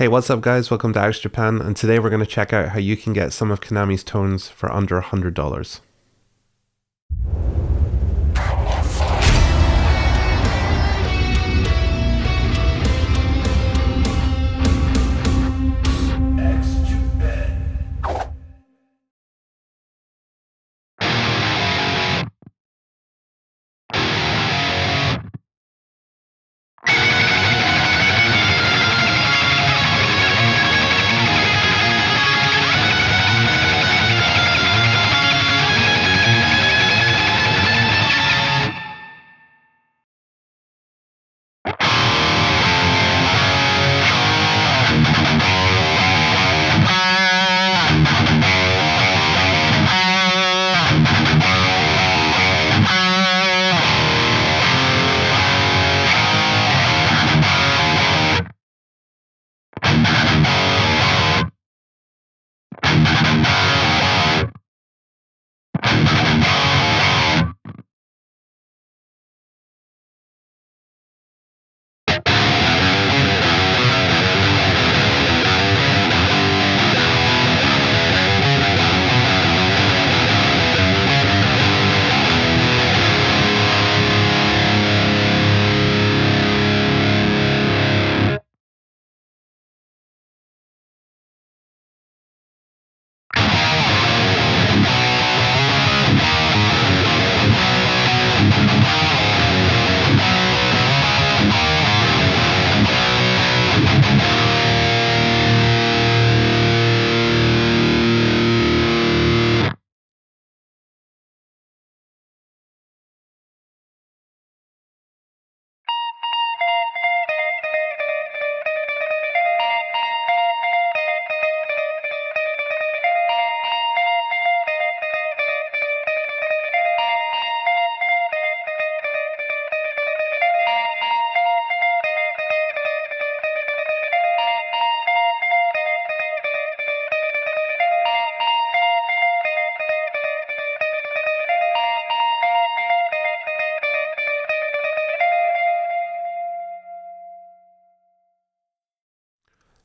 Hey, what's up guys? Welcome to Axe Japan, and today we're going to check out how you can get some of Kanami's tones for under $100.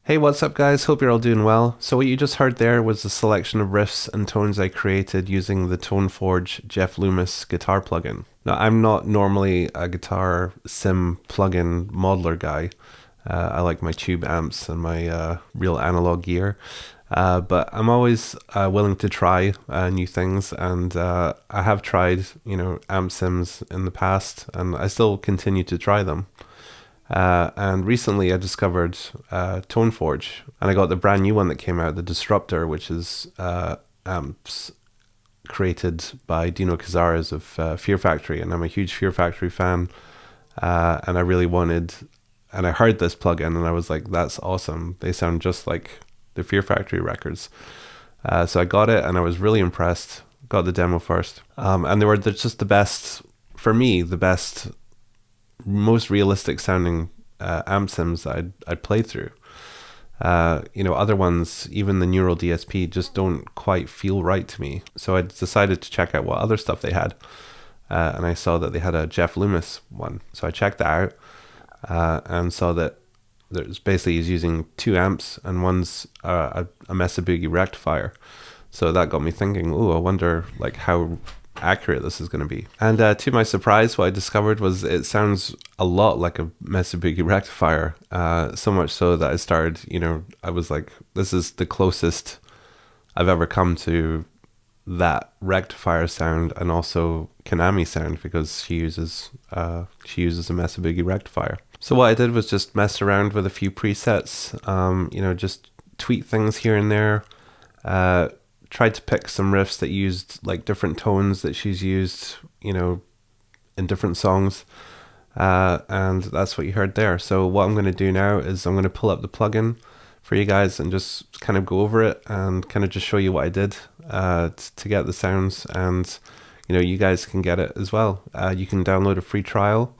Hey, what's up guys? Hope you're all doing well. So what you just heard there was a selection of riffs and tones I created using the Toneforge Jeff Loomis guitar plugin. Now, I'm not normally a guitar sim plugin modeler guy. I like my tube amps and my real analog gear. But I'm always willing to try new things, and I have tried, amp sims in the past, and I still continue to try them. And recently I discovered Toneforge, and I got the brand new one that came out, the Disruptor, which is amps created by Dino Cazares of Fear Factory, and I'm a huge Fear Factory fan, and I really wanted, and I heard this plugin, and I was like, that's awesome. They sound just like the Fear Factory records. So I got it, and I was really impressed. Got the demo first, and they were just the best, for me, the best, most realistic sounding amp sims I'd played through. Other ones, even the Neural DSP, just don't quite feel right to me. So I decided to check out what other stuff they had, and I saw that they had a Jeff Loomis one. So I checked that out and saw that there's basically he's using two amps, and one's a Mesa Boogie rectifier. So that got me thinking, I wonder like how accurate this is going to be. And to my surprise, what I discovered was it sounds a lot like a Mesa Boogie rectifier, so much so that I started, I was like, this is the closest I've ever come to that rectifier sound, and also Kanami sound, because she uses a Mesa Boogie rectifier. So what I did was just mess around with a few presets, just tweak things here and there, tried to pick some riffs that used like different tones that she's used, in different songs. And that's what you heard there. So what I'm going to do now is I'm going to pull up the plugin for you guys and just kind of go over it and kind of just show you what I did to get the sounds. And, you guys can get it as well. You can download a free trial.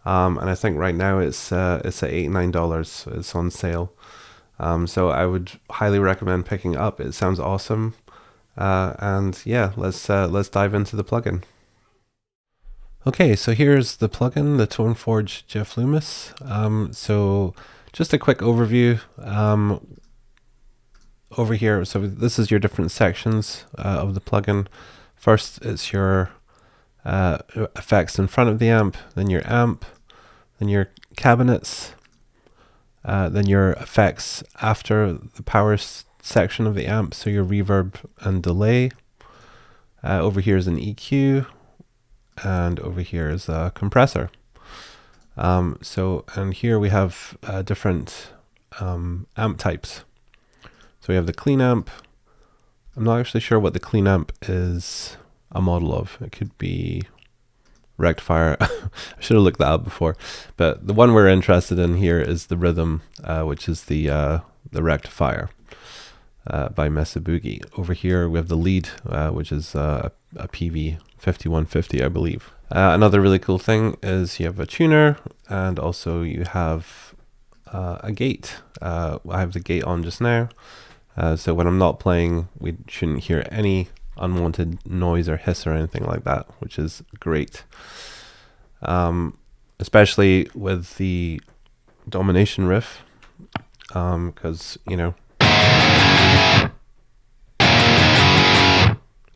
And I think right now it's at $89. It's on sale. So I would highly recommend picking it up. It sounds awesome. And yeah, let's dive into the plugin. Okay, so here's the plugin, the Toneforge Jeff Loomis. So just a quick overview. Over here, so this is your different sections of the plugin. First, it's your effects in front of the amp, then your amp, then your cabinets, then your effects after the power section of the amp, so your reverb and delay. Over here is an EQ, and over here is a compressor. And here we have different amp types. So we have the clean amp. I'm not actually sure what the clean amp is a model of. It could be rectifier. I should have looked that up before. But the one we're interested in here is the rhythm, which is the rectifier by Mesa Boogie. Over here we have the lead, which is a PV 5150, I believe. Another really cool thing is you have a tuner, and also you have a gate. I have the gate on just now. So when I'm not playing, we shouldn't hear any unwanted noise or hiss or anything like that, which is great. Especially with the domination riff, because you know,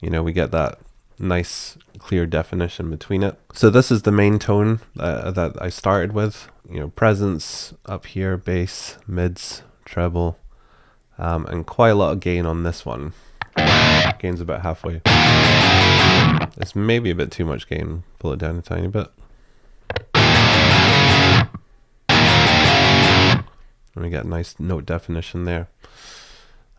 we get that nice clear definition between it. So this is the main tone that I started with. Presence up here, bass, mids, treble. And quite a lot of gain on this one. Gain's about halfway. It's maybe a bit too much gain. Pull it down a tiny bit. And we get a nice note definition there.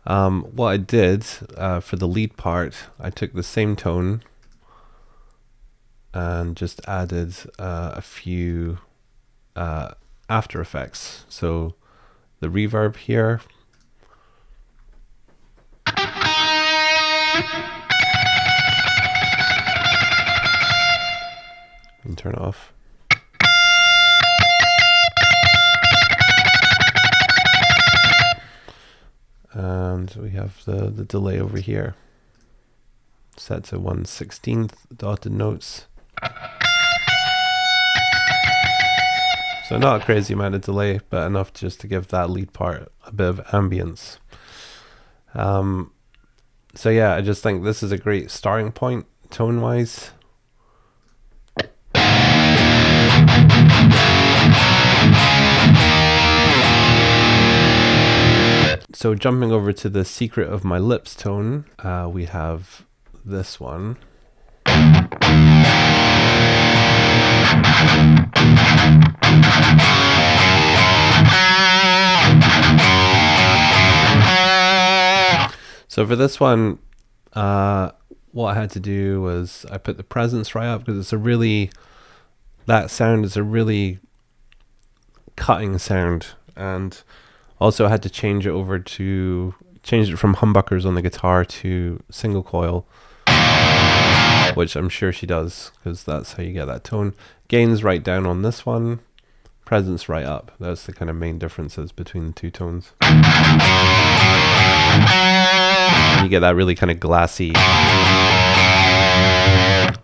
What I did for the lead part, I took the same tone and just added a few after effects. So the reverb here. And turn it off. And we have the delay over here, set to 1/16 dotted notes. So not a crazy amount of delay, but enough just to give that lead part a bit of ambience. So yeah, I just think this is a great starting point tone-wise. So jumping over to the Secret of My Lips tone, we have this one. So for this one, what I had to do was I put the presence right up, because that sound is a really cutting sound, and also I had to change it from humbuckers on the guitar to single coil, which I'm sure she does, because that's how you get that tone. Gain's right down on this one, presence right up. That's the kind of main differences between the two tones. And you get that really kind of glassy,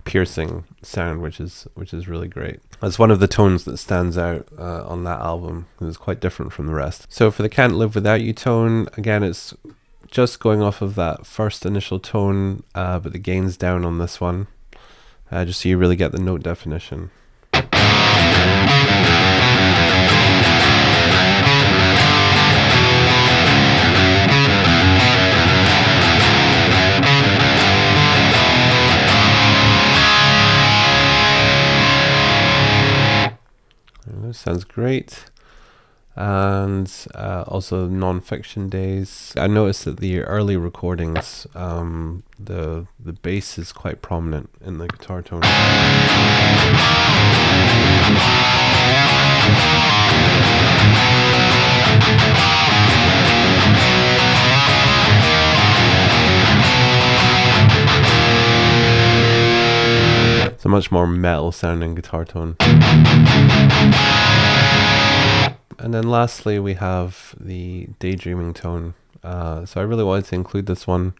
piercing sound, which is really great. That's one of the tones that stands out on that album. It's quite different from the rest. So for the Can't Live Without You tone, again, it's just going off of that first initial tone, but the gain's down on this one, just so you really get the note definition. Sounds great. And also Non-Fiction Days. I noticed that the early recordings, the bass is quite prominent in the guitar tone. It's a much more metal sounding guitar tone. And then lastly, we have the Daydreaming tone. So I really wanted to include this one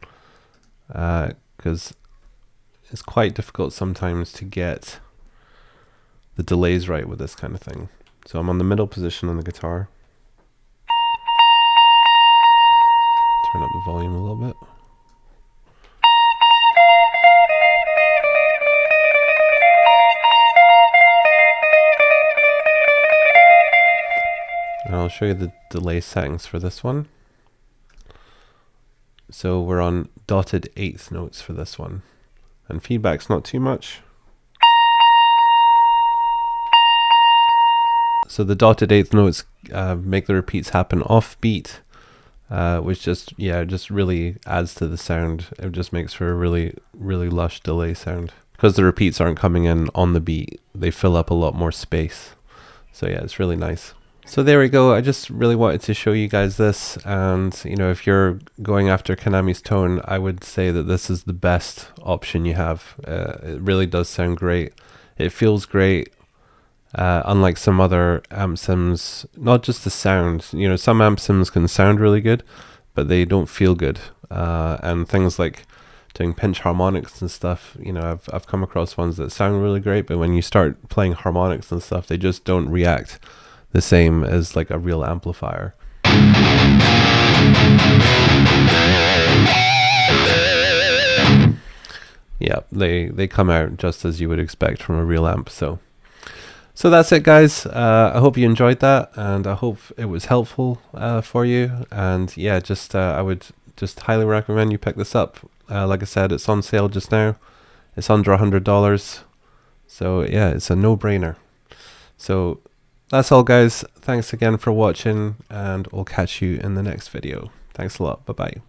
because it's quite difficult sometimes to get the delays right with this kind of thing. So I'm on the middle position on the guitar. volume a little bit. And I'll show you the delay settings for this one. So we're on dotted eighth notes for this one. And feedback's not too much. So the dotted eighth notes make the repeats happen off beat, which just really adds to the sound. It just makes for a really lush delay sound. Because the repeats aren't coming in on the beat, they fill up a lot more space. So yeah, it's really nice. So there we go. I just really wanted to show you guys this, and you know, if you're going after Kanami's tone, I would say that this is the best option you have. It really does sound great. It feels great. Unlike some other amp sims, not just the sound. You know, some amp sims can sound really good, but they don't feel good. And things like doing pinch harmonics and stuff, you know, I've come across ones that sound really great, but when you start playing harmonics and stuff, they just don't react the same as like a real amplifier. Yeah, they come out just as you would expect from a real amp. So that's it, guys. I hope you enjoyed that, and I hope it was helpful for you. And yeah, just I would just highly recommend you pick this up. Like I said, it's on sale just now. It's under $100. So yeah, it's a no-brainer. So that's all, guys. Thanks again for watching, and we'll catch you in the next video. Thanks a lot. Bye-bye.